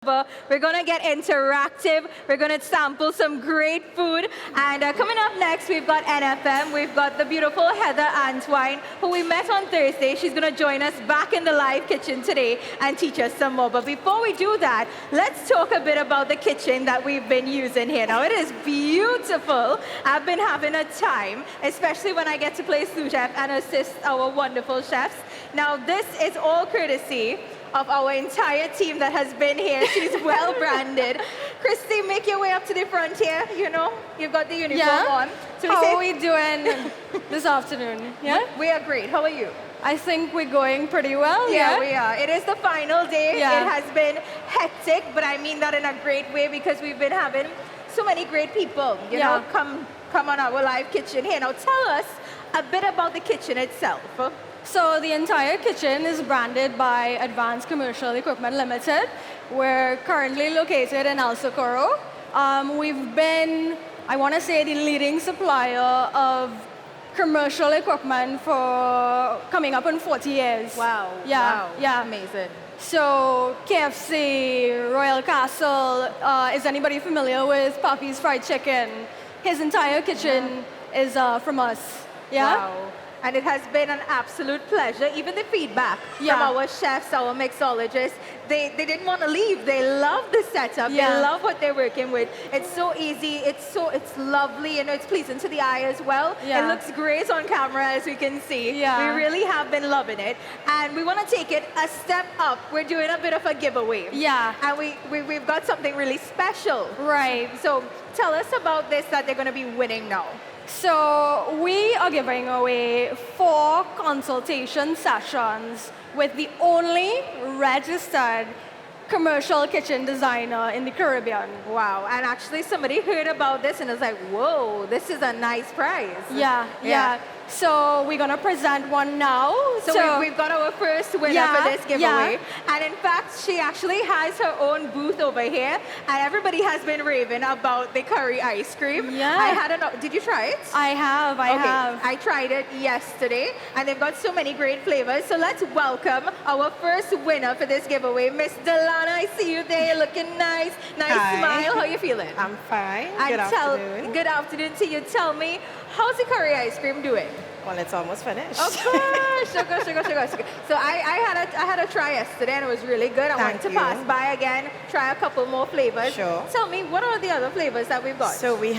We're going to get interactive. We're going to sample some great food. And coming up next, we've got NFM. We've got the beautiful Heather Antoine, who we met on Thursday. She's going to join us back in the live kitchen today and teach us some more. But before we do that, let's talk a bit about the kitchen that we've been using here. Now, it is beautiful. I've been having a time, especially when I get to play sous chef and assist our wonderful chefs. Now, this is all courtesy of our entire team that has been here. She's well branded. Christy, make your way up to the front here. You know, you've got the uniform on. So how are we doing this afternoon? Yeah? We are great. How are you? I think we're going pretty well. Yeah, we are. It is the final day. Yeah. It has been hectic, but I mean that in a great way because we've been having so many great people, you know, come on our live kitchen here. Now tell us a bit about the kitchen itself. So the entire kitchen is branded by Advanced Commercial Equipment Limited. We're currently located in El Socorro. We've been, I want to say, the leading supplier of commercial equipment for coming up on 40 years. Wow. Yeah. Wow. Yeah. Amazing. So KFC, Royal Castle, is anybody familiar with Papi's Fried Chicken? His entire kitchen is from us. Yeah? Wow. And it has been an absolute pleasure. Even the feedback from our chefs, our mixologists, they didn't want to leave. They love the setup. They love what they're working with. It's so easy. It's lovely. You know, it's pleasing to the eye as well. It looks great on camera, as we can see. We really have been loving it. And we want to take it a step up. We're doing a bit of a giveaway. Yeah. And we've got something really special. Right. So tell us about this that they're going to be winning now. So we are giving away 4 consultation sessions with the only registered commercial kitchen designer in the Caribbean. Wow. And actually somebody heard about this and was like, whoa, this is a nice prize. Yeah. So we're going to present one now. So we've got our first winner for this giveaway. And in fact, she actually has her own booth over here. And everybody has been raving about the curry ice cream. Yeah. Did you try it? I have. I tried it yesterday. And they've got so many great flavors. So let's welcome our first winner for this giveaway, Miss Delana. I see you there. You're looking nice. Nice smile. How are you feeling? I'm fine. Good afternoon. Good afternoon to you. Tell me, how's the curry ice cream doing? Well, it's almost finished. Of course, sugar. So I had a try yesterday and it was really good. I wanted to pass by again, try a couple more flavors. Sure. Tell me, what are the other flavors that we've got? So we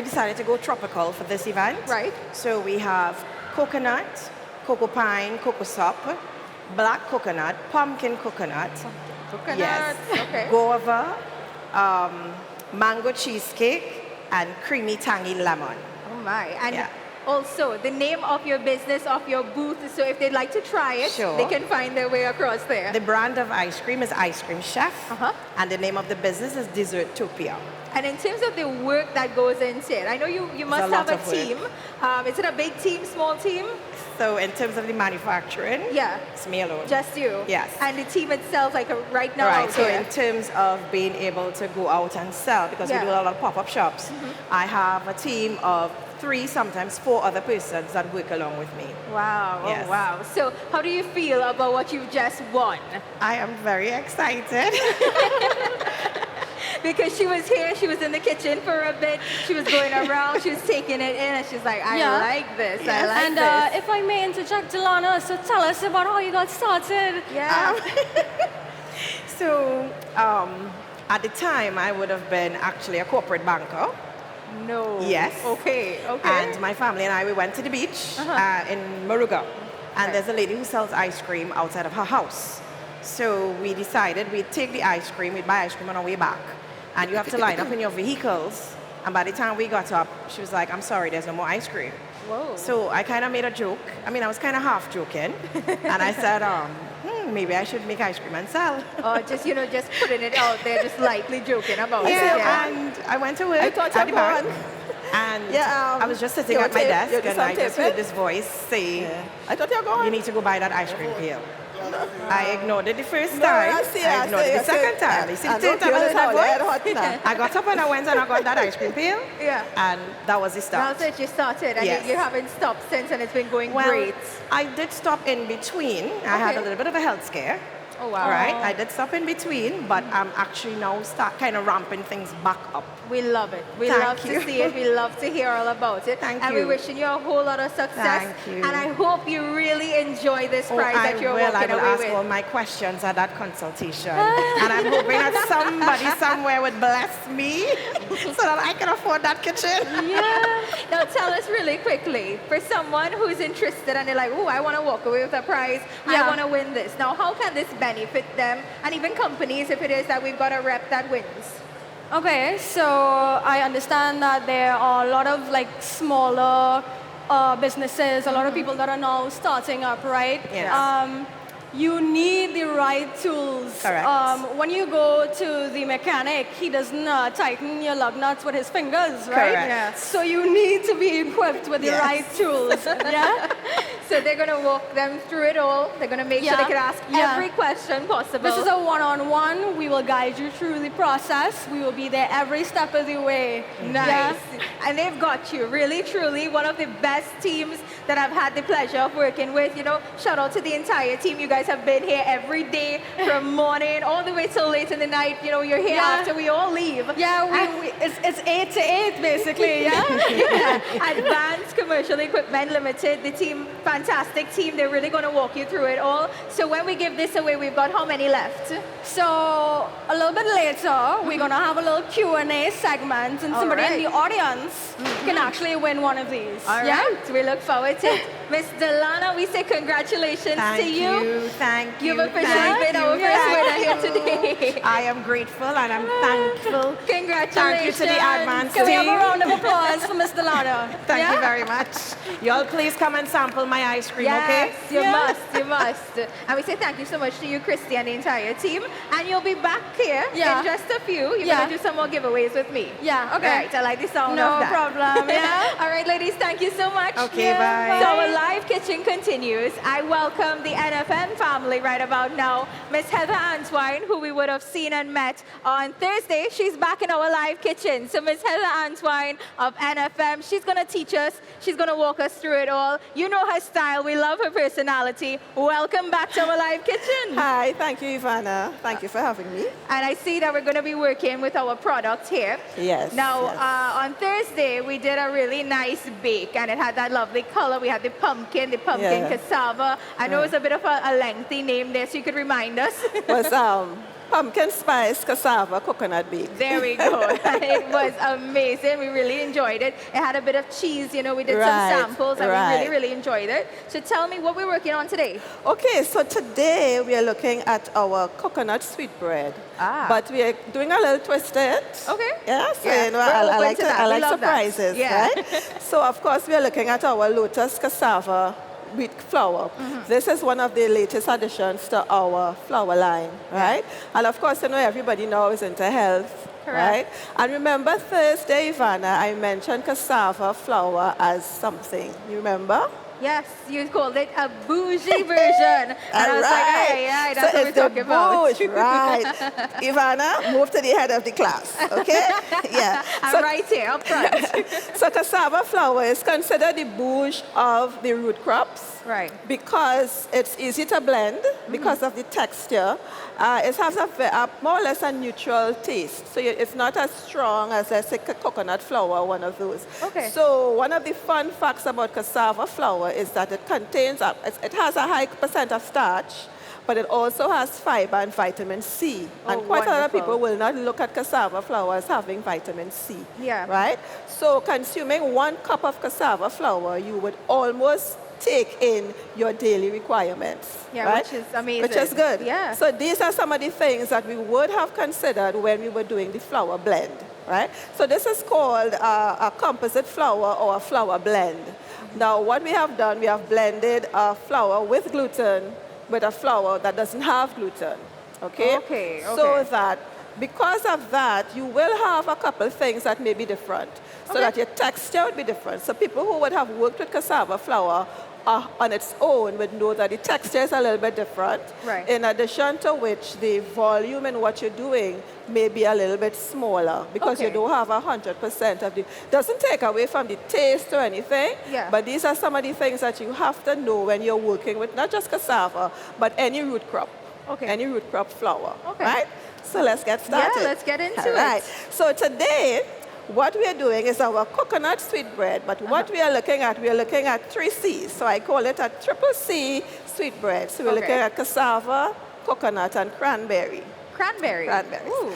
decided to go tropical for this event. Right. So we have coconut, cocoa pine, cocoa sop, black coconut, pumpkin coconut. Coconut. Yes. Okay. Guava, mango cheesecake, and creamy tangy lemon. Oh my. And also, the name of your business, of your booth, so if they'd like to try it, they can find their way across there. The brand of ice cream is Ice Cream Chef, and the name of the business is Dessertopia. And in terms of the work that goes into it, I know you must have a team. Is it a big team, small team? So in terms of the manufacturing, it's me alone. Just you? Yes. And the team itself, like right now Right, out so here? in terms of being able to go out and sell, because we do a lot of pop-up shops, I have a team of 3, sometimes 4 other persons that work along with me. Wow, Yes. oh, wow. So how do you feel about what you've just won? I am very excited. Because she was here, she was in the kitchen for a bit, she was going around, she was taking it in, and she's like, I like this, I like and, this. And if I may interject, Delana, so tell us about how you got started. So at the time, I would have been actually a corporate banker. No. Yes. Okay. And my family and I, we went to the beach in Moruga. And there's a lady who sells ice cream outside of her house. So we decided we'd take the ice cream, we'd buy ice cream on our way back. And you have to line up in your vehicles. And by the time we got up, she was like, I'm sorry, there's no more ice cream. Whoa. So I kind of made a joke. I mean, I was kind of half joking. And I said, maybe I should make ice cream and sell. Or just putting it out there, just lightly joking about it. And I went to work at the bank. And I was just sitting at my desk and I just heard this voice say, I thought you were going. you need to go buy that ice cream pail. I ignored it the first time. I ignored it the second time. You see the third time I heard that voice? I got up and I went and I got that ice cream pail. And that was the start. That's it, you started. And you haven't stopped since and it's been going great. I did stop in between. I had a little bit of a health scare. Oh, wow. Right? I did stop in between, but I'm actually now kind of ramping things back up. We love it. We Thank love you. to see it. We love to hear all about it. Thank and you. we're wishing you a whole lot of success. Thank you. And I hope you really enjoy this prize that you're walking I will away ask with. all my questions at that consultation. And I'm hoping that somebody somewhere would bless me so that I can afford that kitchen. Yeah. Now tell us really quickly, for someone who's interested and they're like, oh, I want to walk away with a prize, I want to win this. Now, how can this benefit them and even companies if it is that we've got a rep that wins? Okay, so I understand that there are a lot of like smaller businesses, a lot of people that are now starting up, right? Yes. You need the right tools. Correct. When you go to the mechanic, he doesn't tighten your lug nuts with his fingers, right? Correct. Yes. So you need to be equipped with the Yes. right tools. Yeah. So they're going to walk them through it all. They're going to make sure they can ask every question possible. This is a one-on-one. We will guide you through the process. We will be there every step of the way. Nice. Yeah. And they've got you, really, truly, one of the best teams that I've had the pleasure of working with. You know, shout out to the entire team. You guys have been here every day from morning all the way till late in the night. You know, you're here after we all leave. Yeah, it's 8 to 8, basically, yeah? Yeah. Advanced Commercial Equipment Limited, the team, fantastic team. They're really going to walk you through it all. So when we give this away, we've got how many left? So a little bit later, we're going to have a little Q&A segment, and somebody in the audience can actually win one of these. All right, we look forward to it. Miss Delana, we say congratulations to you. Thank you. You've officially been our first winner here today. I am grateful and I'm thankful. Congratulations. Thank you to the advance Can we have a team. round of applause for Ms. Delano? Thank you very much. Y'all please come and sample my ice cream, Yes, okay? you must, you must. And we say thank you so much to you, Christy, and the entire team. And you'll be back here in just a few. You're going to do some more giveaways with me. Yeah, okay. All right, I like the sound No of that. problem, yeah. All right, ladies, thank you so much. Okay, bye. So our live kitchen continues. I welcome the NFM family right about now. Miss Heather Antoine, who we would have seen and met on Thursday, she's back in our live kitchen. So Miss Heather Antoine of NFM, she's going to teach us. She's going to walk us through it all. You know her style. We love her personality. Welcome back to our live kitchen. Hi, thank you, Ivana. Thank you for having me. And I see that we're going to be working with our product here. Yes. Now, yes. on Thursday, we did a really nice bake, and it had that lovely color. We had the pumpkin cassava. I know it's a bit of a lengthy name there, so you could remind us. was pumpkin spice cassava coconut bake. There we go. It was amazing. We really enjoyed it. It had a bit of cheese, you know, we did some Right, samples, and we right. really, really enjoyed it. So tell me what we're working on today. Okay, so today we are looking at our coconut sweetbread. But we are doing a little twist to it. Okay. Yes, Yeah, you know, we're I open like to that. I We like love that. surprises, Yeah. right? So of course we are looking at our Lotus cassava wheat flour. This is one of the latest additions to our flour line, right? And of course, you know, everybody now is into health, right? And remember Thursday, Ivana, I mentioned cassava flour as something. You remember? Yes, you called it a bougie version. And I was like, yeah, that's so what we're talking about. Bouge, right. Ivana, move to the head of the class, okay? Yeah. I'm right here, up front. So cassava flour is considered the bouge of the root crops. Right. Because it's easy to blend, because of the texture. It has a more or less a neutral taste. So it's not as strong as, let's say, coconut flour, one of those. Okay. So one of the fun facts about cassava flour is that it contains, it has a high percent of starch, but it also has fiber and vitamin C. And quite a lot of people will not look at cassava flour as having vitamin C. Yeah. Right? So consuming 1 cup of cassava flour, you would almost take in your daily requirements. Yeah, right? which is amazing. Which is good. Yeah. So these are some of the things that we would have considered when we were doing the flour blend. Right? So this is called a composite flour or a flour blend. Now what we have done, we have blended a flour with gluten with a flour that doesn't have gluten. Okay? Okay. So that because of that, you will have a couple things that may be different. So that your texture would be different. So people who would have worked with cassava flour on its own would know that the texture is a little bit different. Right. In addition to which, the volume in what you're doing may be a little bit smaller because you don't have 100% of the... Doesn't take away from the taste or anything, but these are some of the things that you have to know when you're working with not just cassava, but any root crop. Okay. Any root crop flour. Okay. Right? So let's get started. Yeah, let's get into All right. it. So today, what we are doing is our coconut sweetbread, but what we are looking at 3 C's. So I call it a triple C sweetbread. So we're Okay. looking at cassava, coconut, and cranberry. Cranberry. Cranberries. Ooh.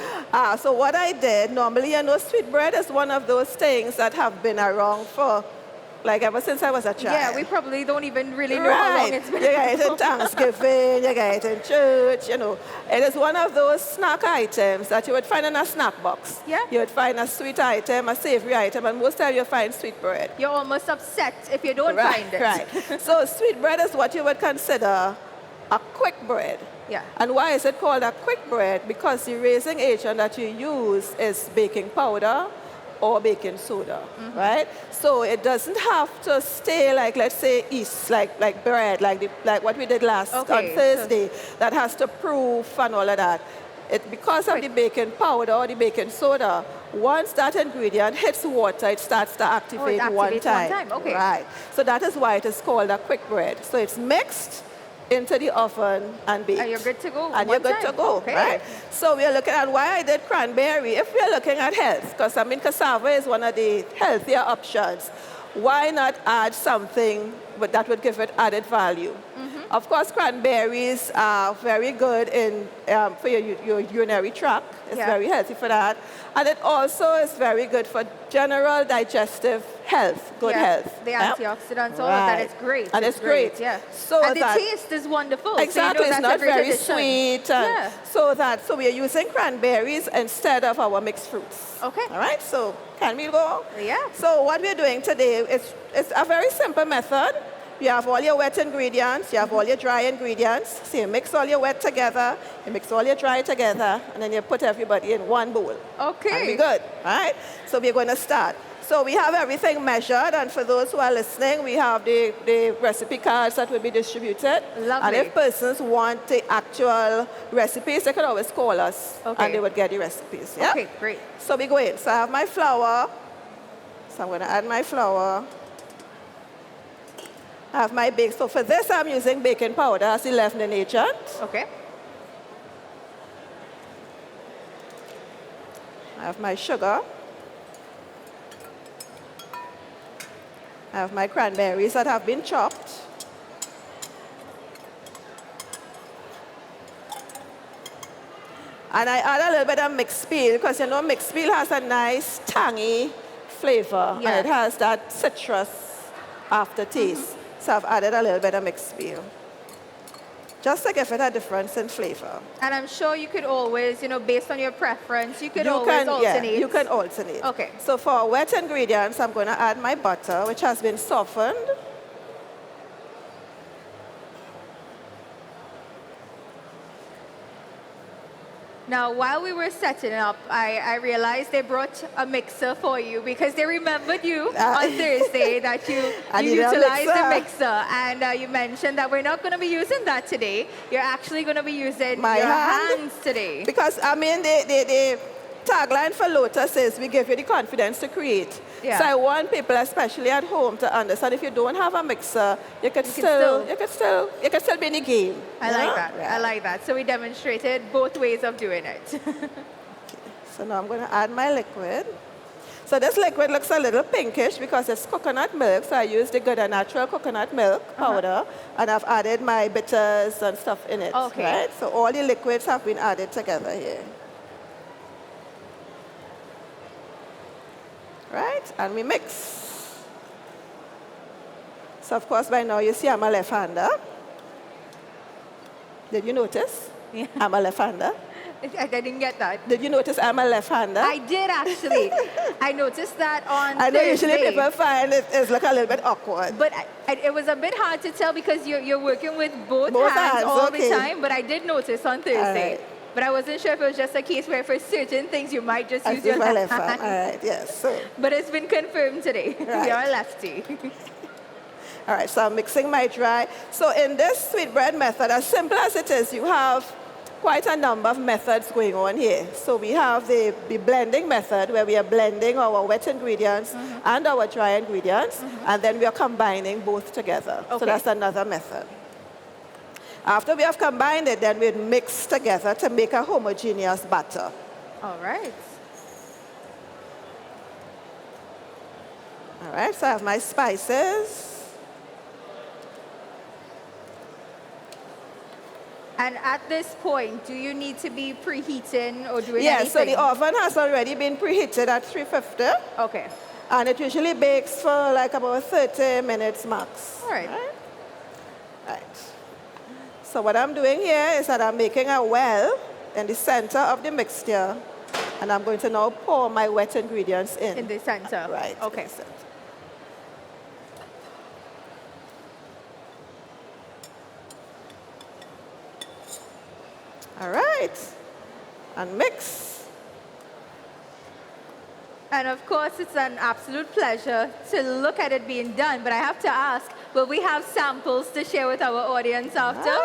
So what I did, normally, sweetbread is one of those things that have been around for, like, ever since I was a child. Yeah, we probably don't even really know how long it's been. You get it in Thanksgiving, you get it in church, It is one of those snack items that you would find in a snack box. Yeah. You would find a sweet item, a savory item, and most time you find sweetbread. You're almost upset if you don't find it. Right. So sweetbread is what you would consider a quick bread. Yeah. And why is it called a quick bread? Because the raising agent that you use is baking powder or baking soda, right? So it doesn't have to stay like, let's say, yeast, like bread, like what we did last on Thursday, that has to proof and all of that. Because of the baking powder or the baking soda, once that ingredient hits water, it starts to activate one time. Okay. Right. So that is why it is called a quick bread. So it's mixed into the oven and baked. And you're good to go. And you're good to go, Okay. right? So we are looking at why I did cranberry. If we are looking at health, because cassava is one of the healthier options, why not add something that would give it added value? Of course, cranberries are very good for your urinary tract. It's very healthy for that. And it also is very good for general digestive health, good health. The antioxidants, all of that, it's great. And it's great. Yeah. So and the taste is wonderful. Exactly, so it's not very sweet. Yeah. So we are using cranberries instead of our mixed fruits. Okay. All right, so can we go? Yeah. So what we're doing today is a very simple method. You have all your wet ingredients, you have all your dry ingredients. So you mix all your wet together, you mix all your dry together, and then you put everybody in one bowl. Okay. And be good, all right? So we're going to start. So we have everything measured, and for those who are listening, we have the recipe cards that will be distributed. Lovely. And if persons want the actual recipes, they can always call us, and they would get the recipes. Yeah? Okay, great. So we go in. So I have my flour. So I'm going to add my flour. I have my bake. So for this, I'm using baking powder as the leavening agent. Okay. I have my sugar. I have my cranberries that have been chopped. And I add a little bit of mixed peel because mixed peel has a nice tangy flavor and it has that citrus aftertaste. So I've added a little bit of mixed peel, just to give it a difference in flavor. And I'm sure you could always, based on your preference, you could always alternate. Yeah, you can alternate. Okay. So for wet ingredients, I'm going to add my butter, which has been softened. Now, while we were setting up, I realized they brought a mixer for you because they remembered you on Thursday that you utilized the mixer. And you mentioned that we're not going to be using that today. You're actually going to be using your hands today. Because, the tagline for Lotus is we give you the confidence to create. Yeah. So I want people, especially at home, to understand if you don't have a mixer, you can still be in the game. I like that. Yeah. I like that. So we demonstrated both ways of doing it. So now I'm going to add my liquid. So this liquid looks a little pinkish because it's coconut milk. So I used the good and natural coconut milk powder, and I've added my bitters and stuff in it. Okay. Right? So all the liquids have been added together here. Right? And we mix. So of course by now you see I'm a left-hander. Did you notice? Yeah. I'm a left-hander. I didn't get that. Did you notice I'm a left-hander? I did actually. I noticed that on I know Thursday. usually people find it's like a little bit awkward. But it was a bit hard to tell because you're working with both hands hands, all okay. the time. But I did notice on Thursday. Right. But I wasn't sure if it was just a case where for certain things you might just use your my left left hand. hand. All right, yes. So, But it's been confirmed today. Right. You're a lefty. all right, so I'm mixing my dry. So in this sweetbread method, as simple as it is, you have quite a number of methods going on here. So we have the blending method where we are blending our wet ingredients and our dry ingredients, and then we are combining both together. Okay. So that's another method. After we have combined it, then we'd mix together to make a homogeneous batter. All right. All right, so I have my spices. And at this point, do you need to be preheating or doing Yes, anything? so the oven has already been preheated at 350. Okay. And it usually bakes for like about 30 minutes max. All right. Right. So what I'm doing here is that I'm making a well in the center of the mixture. And I'm going to now pour my wet ingredients in. In the center. Right. Okay. in the center. All right. And mix. And of course, it's an absolute pleasure to look at it being done. But I have to ask, will we have samples to share with our audience after?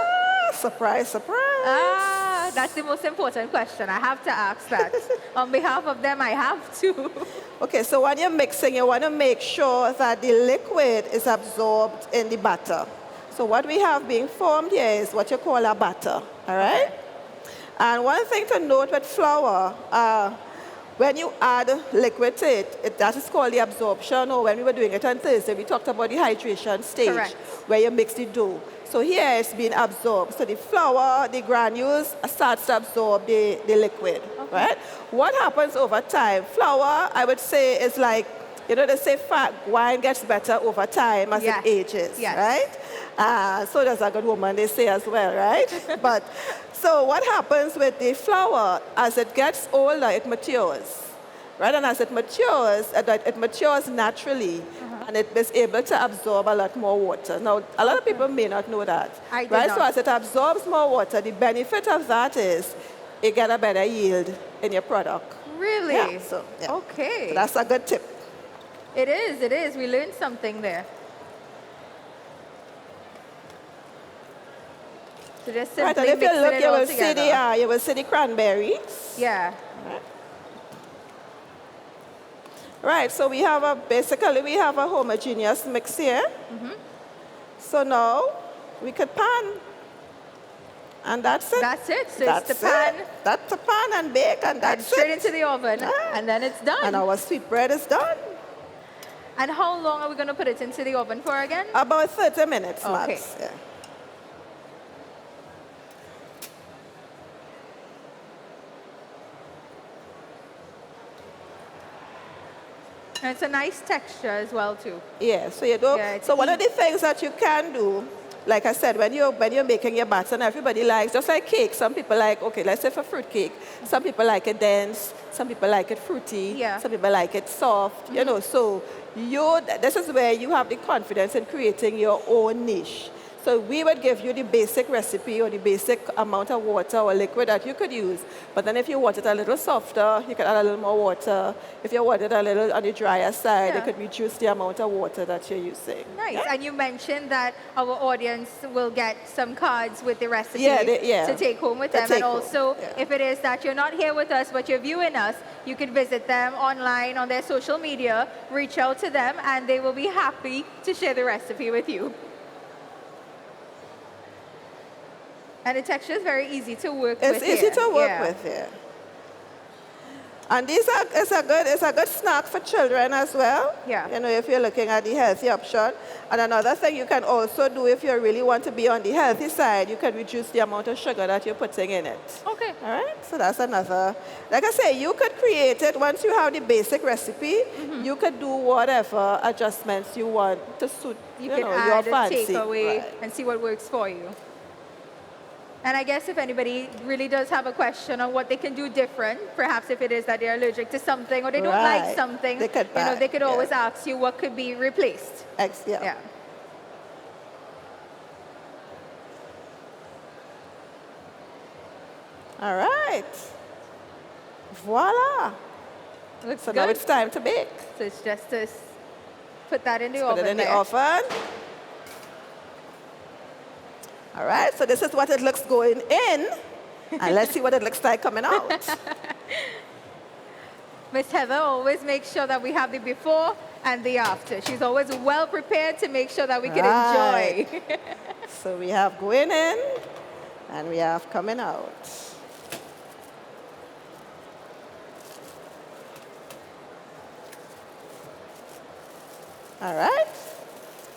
Surprise, surprise. That's the most important question. I have to ask that. On behalf of them, I have to. Okay, so when you're mixing, you want to make sure that the liquid is absorbed in the batter. So what we have being formed here is what you call a batter, all right? And one thing to note with flour, when you add liquid to it, that is called the absorption, or when we were doing it on Thursday, we talked about the hydration stage, Correct. where you mix the dough. So here it's being absorbed. So the flour, the granules, starts to absorb the liquid, right? What happens over time? Flour, I would say, is like, you know, they say wine gets better over time as it ages, right? So does a good woman, they say as well, right? But so what happens with the flour, as it gets older, it matures, right? And as it matures naturally, and it is able to absorb a lot more water. Now, a lot of people may not know that, I did right? not. So as it absorbs more water, the benefit of that is you get a better yield in your product. Really? Yeah. Okay. So that's a good tip. It is, it is. We learned something there. So just Right, simply and if you mixing look, it all together. you will see the cranberries. Yeah. Right, so we have basically we have a homogeneous mix here. So now we could pan. And that's it. That's it. So That's it's the pan. it. That's the pan and bake, and And that's straight it. into the oven. Yeah. And then it's done. And our sweet bread is done. And how long are we going to put it into the oven for again? About 30 minutes Okay. max. Yeah. And it's a nice texture as well, too. Yeah, so you do. Yeah, it's So one of the things that you can do, like I said, when you're making your batter, and everybody likes, just like cake, some people like, okay, let's say for fruit cake, some people like it dense, some people like it fruity, Yeah. some people like it soft, you know. So this is where you have the confidence in creating your own niche. So we would give you the basic recipe or the basic amount of water or liquid that you could use. But then if you want it a little softer, you can add a little more water. If you want it a little on the drier side, you Yeah. could reduce the amount of water that you're using. Nice. Yeah? And you mentioned that our audience will get some cards with the recipe Yeah, to take home with To them. take And home, also, yeah. if it is that you're not here with us, but you're viewing us, you could visit them online on their social media, reach out to them, and they will be happy to share the recipe with you. And the texture is very easy to work with. It's easy here. to work Yeah. with here. And it's a good snack for children as well. Yeah. You know, if you're looking at the healthy option. And another thing you can also do if you really want to be on the healthy side, you can reduce the amount of sugar that you're putting in it. Okay. All right, so that's another. Like I say, you could create it once you have the basic recipe. You could do whatever adjustments you want to suit You know, can your add a fancy. takeaway Right. and see what works for you. And I guess if anybody really does have a question on what they can do different, perhaps if it is that they're allergic to something or they don't like Right. something, They could they could buy, always yeah. ask you what could be replaced. Yeah. Yeah. All right. Voila. Looks So good. now it's time to bake. So it's just to put that in the Put oven it in the there. oven. All right, so this is what it looks going in. And let's see what it looks like coming out. Miss Heather always makes sure that we have the before and the after. She's always well prepared to make sure that we can Right. enjoy. So we have going in and we have coming out. All right.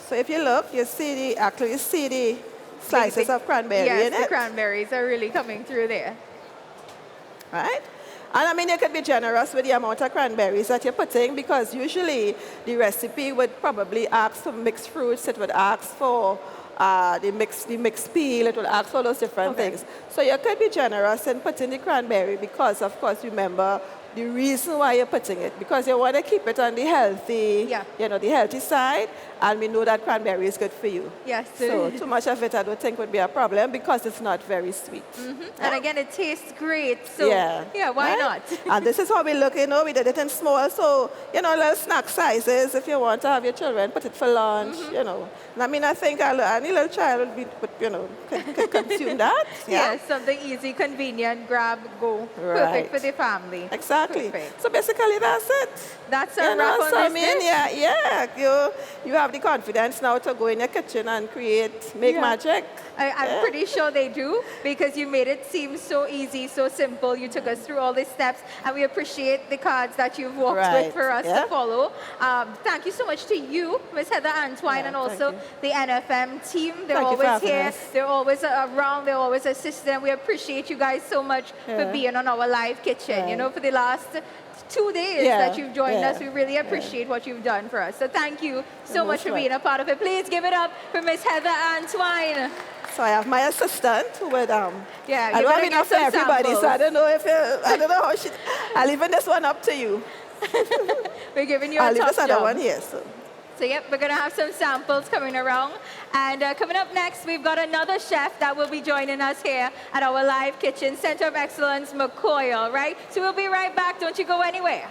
So if you look, you see the slices of cranberry yes, in it. the cranberries are really coming through there. Right? And I mean, you could be generous with the amount of cranberries that you're putting because usually the recipe would probably ask for mixed fruits. It would ask for the mixed peel. It would ask for those different things. So you could be generous in putting the cranberry because, of course, remember the reason why you're putting it because you want to keep it on the healthy, the healthy side, and we know that cranberry is good for you. Yes. So too much of it, I don't think would be a problem because it's not very sweet. And again, it tastes great. So why not? And this is how we look. We did it in small, so little snack sizes. If you want to have your children, put it for lunch. And I mean, I think any little child could consume that. Yes, something easy, convenient, grab, go, perfect for the family. Exactly. Perfect. So basically, that's it. That's a wrap on this dish. You have the confidence now to go in your kitchen and make magic. I'm pretty sure they do because you made it seem so easy, so simple. You took us through all these steps, and we appreciate the cards that you've walked with for us to follow. Thank you so much to you, Ms. Heather Antoine, and also the NFM team. They're always here. They're always around. They're always assisting. We appreciate you guys so much for being on our live kitchen. For the last 2 days that you've joined us. We really appreciate what you've done for us. So thank you so much for being a part of it. Please give it up for Ms. Heather Antoine. So I have my assistant who would I don't have enough for everybody, so I don't know how I'll leave this one up to you. We're giving you a I'll leave tough this other job. one here. So we're going to have some samples coming around. And coming up next, we've got another chef that will be joining us here at our live kitchen, Center of Excellence, McCoy, all right? So we'll be right back. Don't you go anywhere.